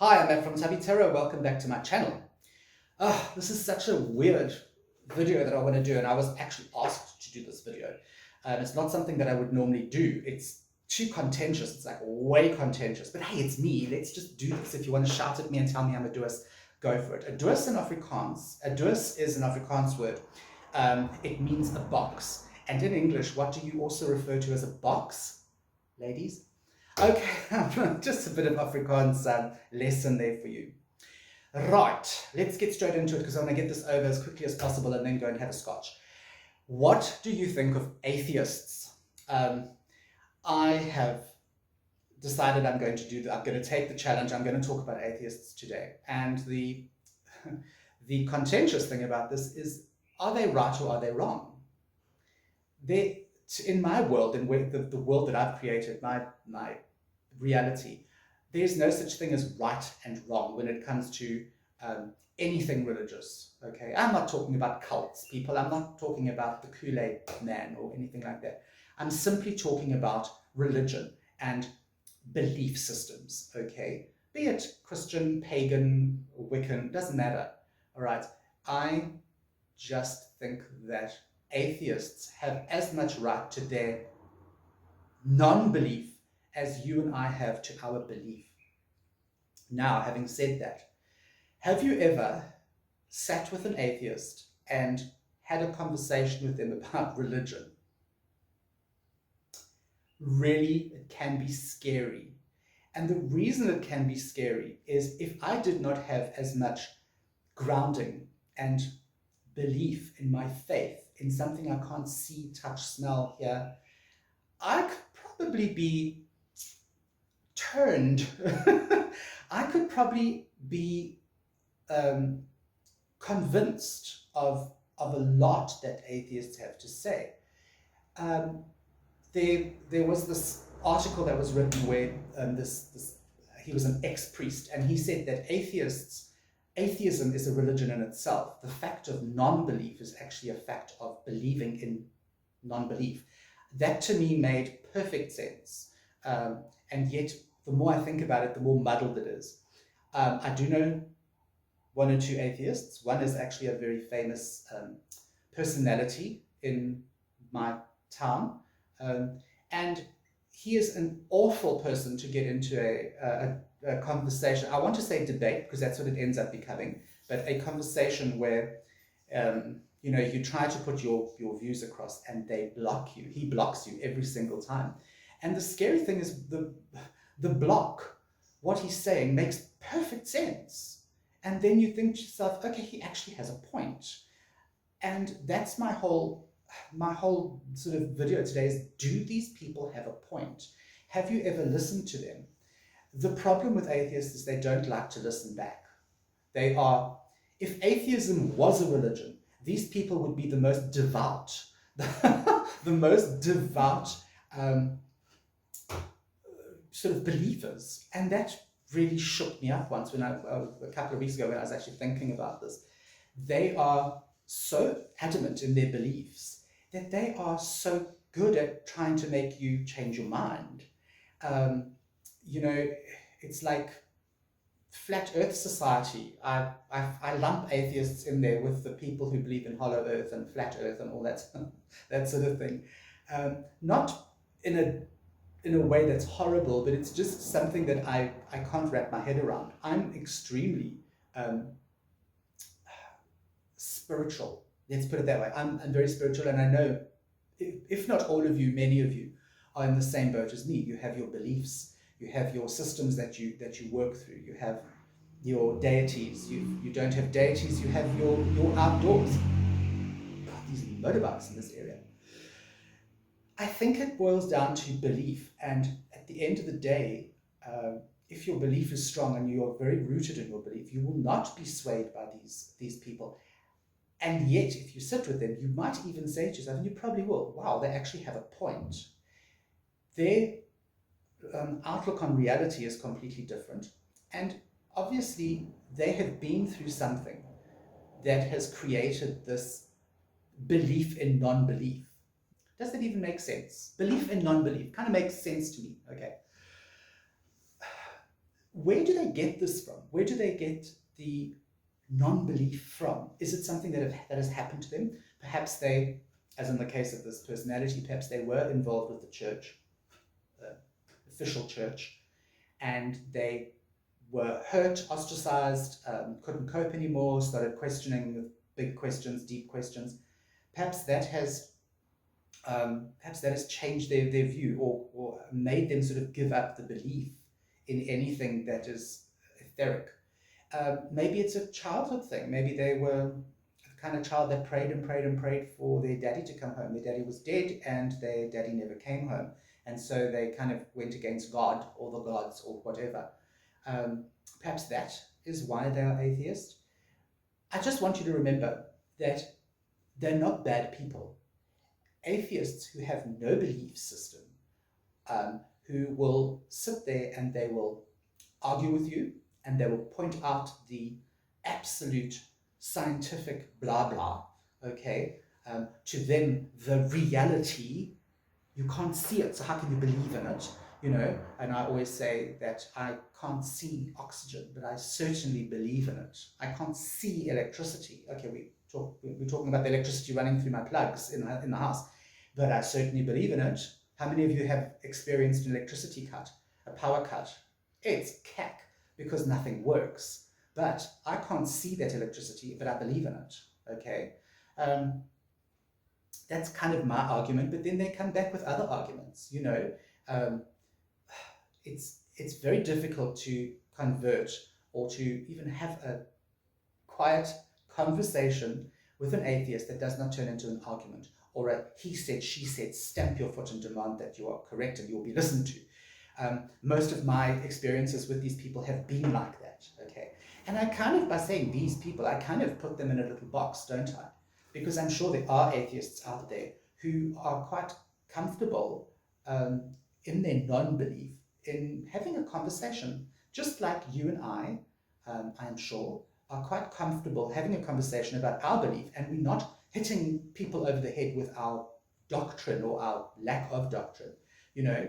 Hi, I'm Matt from Tabitera. Welcome back to my channel. This is such a weird video that I want to do, and I was actually asked to do this video. It's not something that I would normally do. It's too contentious. It's like way contentious. But hey, it's me. Let's just do this. If you want to shout at me and tell me I'm a doos, go for it. A doos in Afrikaans. A doos is an Afrikaans word. It means a box. And in English, what do you also refer to as a box, ladies? Okay, just a bit of Afrikaans lesson there for you. Right, let's get straight into it because I want to get this over as quickly as possible and then go and have a scotch. What do you think of atheists? I have decided I'm going to take the challenge. I'm going to talk about atheists today. And the contentious thing about this is, are they right or are they wrong? In my world, in the world that I've created, my reality, there's no such thing as right and wrong when it comes to anything religious. Okay, I'm not talking about cults, people. I'm not talking about the Kool-Aid man or anything like that. I'm simply talking about religion and belief systems. Okay, be it Christian, pagan, Wiccan, doesn't matter. All right, I just think that atheists have as much right to their non-belief as you and I have to our belief. Now, having said that, have you ever sat with an atheist and had a conversation with them about religion? Really, it can be scary. And the reason it can be scary is if I did not have as much grounding and belief in my faith, in something I can't see, touch, smell, hear, I could probably be turned. I could probably be convinced of a lot that atheists have to say. There was this article that was written where he was an ex-priest, and he said that atheism is a religion in itself. The fact of non-belief is actually a fact of believing in non-belief. That to me made perfect sense. And yet, the more I think about it, the more muddled it is. I do know one or two atheists. One is actually a very famous personality in my town. And he is an awful person to get into a conversation. I want to say debate because that's what it ends up becoming, but a conversation where you try to put your views across and they block you. He blocks you every single time. And the scary thing is the block, what he's saying makes perfect sense. And then you think to yourself, okay, he actually has a point. And that's my whole sort of video today is, do these people have a point? Have you ever listened to them? The problem with atheists is they don't like to listen back. If atheism was a religion, these people would be the most devout, the most devout sort of believers. And that really shook me up once when a couple of weeks ago when I was actually thinking about this. They are so adamant in their beliefs that they are so good at trying to make you change your mind. It's like flat earth society. I lump atheists in there with the people who believe in hollow earth and flat earth and all that, that sort of thing. Not in a way that's horrible, but it's just something that I can't wrap my head around. I'm extremely spiritual. Let's put it that way. I'm very spiritual, and I know, if not all of you, many of you are in the same boat as me. You have your beliefs, you have your systems that you work through, you have your deities. You don't have deities, you have your outdoors. God, these motorbikes in this area. I think it boils down to belief, and at the end of the day, if your belief is strong and you are very rooted in your belief, you will not be swayed by these people. And yet, if you sit with them, you might even say to yourself, and you probably will, wow, they actually have a point. Their outlook on reality is completely different. And obviously, they have been through something that has created this belief in non-belief. Does that even make sense? Belief in non-belief kind of makes sense to me, okay? where do they get this from? Where do they get the non-belief from? Is it something that has happened to them? Perhaps they, as in the case of this personality, perhaps they were involved with the church, official church, and they were hurt, ostracized, couldn't cope anymore, started questioning with big questions, deep questions. Perhaps that has changed their view, or made them sort of give up the belief in anything that is etheric. Maybe it's a childhood thing. Maybe they were the kind of child that prayed and prayed and prayed for their daddy to come home. Their daddy was dead and their daddy never came home. And so they kind of went against God or the gods or whatever. Perhaps that is why they are atheist. I just want you to remember that they're not bad people. Atheists who have no belief system, who will sit there and they will argue with you, and they will point out the absolute scientific blah blah, okay? To them, the reality, you can't see it, so how can you believe in it? You know, and I always say that I can't see oxygen, but I certainly believe in it. I can't see electricity. Okay, we're talking about the electricity running through my plugs in the house, but I certainly believe in it. How many of you have experienced an electricity cut, a power cut? It's cack, because nothing works. But I can't see that electricity, but I believe in it, okay? That's kind of my argument, but then they come back with other arguments, you know. It's very difficult to convert or to even have a quiet conversation with an atheist that does not turn into an argument, or a he said, she said, stamp your foot and demand that you are correct and you will be listened to. Most of my experiences with these people have been like that, okay? And I kind of, by saying these people, I kind of put them in a little box, don't I? Because I'm sure there are atheists out there who are quite comfortable in their non-belief, in having a conversation, just like you and I am sure, are quite comfortable having a conversation about our belief, and we're not hitting people over the head with our doctrine or our lack of doctrine, you know.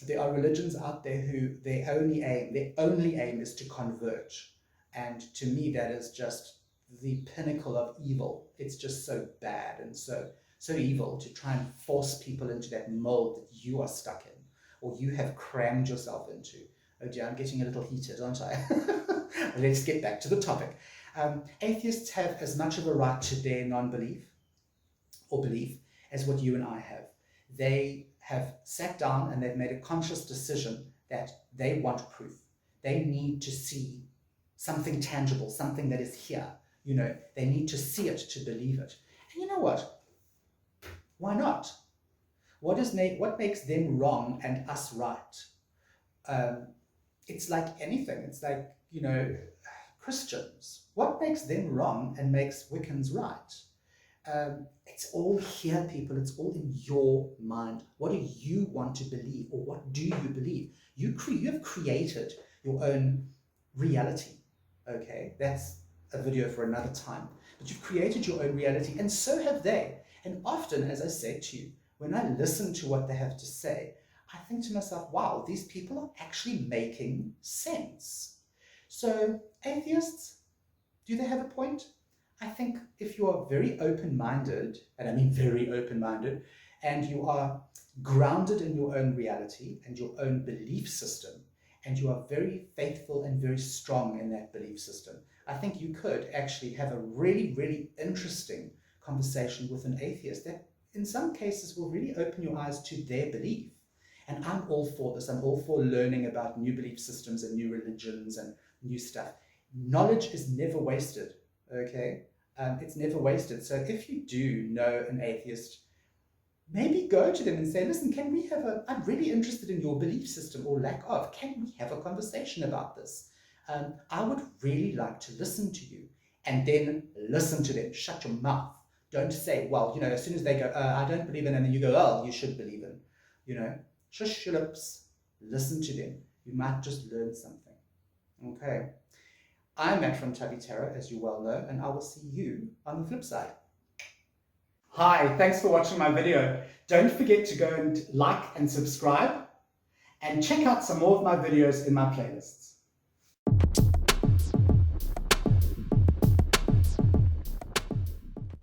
There are religions out there who their only aim is to convert. And to me, that is just the pinnacle of evil. It's just so bad and so evil to try and force people into that mold that you are stuck in, or you have crammed yourself into. Oh dear, I'm getting a little heated, aren't I? Let's get back to the topic. Atheists have as much of a right to their non-belief or belief as what you and I have. They have sat down and they've made a conscious decision that they want proof. They need to see something tangible, something that is here. You know, they need to see it to believe it. And you know what? Why not? What makes them wrong and us right? It's like anything. It's like, you know, Christians. What makes them wrong and makes Wiccans right? It's all here, people. It's all in your mind. What do you want to believe, or what do you believe? You have created your own reality. Okay, that's a video for another time. But you've created your own reality, and so have they. And often, as I said to you, when I listen to what they have to say, I think to myself, wow, these people are actually making sense. So, atheists, do they have a point? I think if you are very open-minded, and I mean very open-minded, and you are grounded in your own reality and your own belief system, and you are very faithful and very strong in that belief system, I think you could actually have a really, really interesting conversation with an atheist that in some cases will really open your eyes to their belief. And I'm all for this. I'm all for learning about new belief systems and new religions and new stuff. Knowledge is never wasted, okay? It's never wasted. So if you do know an atheist, maybe go to them and say, listen, I'm really interested in your belief system or lack of. Can we have a conversation about this? I would really like to listen to you. And then listen to them. Shut your mouth. Don't say, well, you know, as soon as they go, I don't believe in, and then you go, oh, you should believe in. You know, shush your lips. Listen to them. You might just learn something. Okay. I'm Matt from Tubby Terror, as you well know, and I will see you on the flip side. Hi, thanks for watching my video. Don't forget to go and like and subscribe. and check out some more of my videos in my playlists.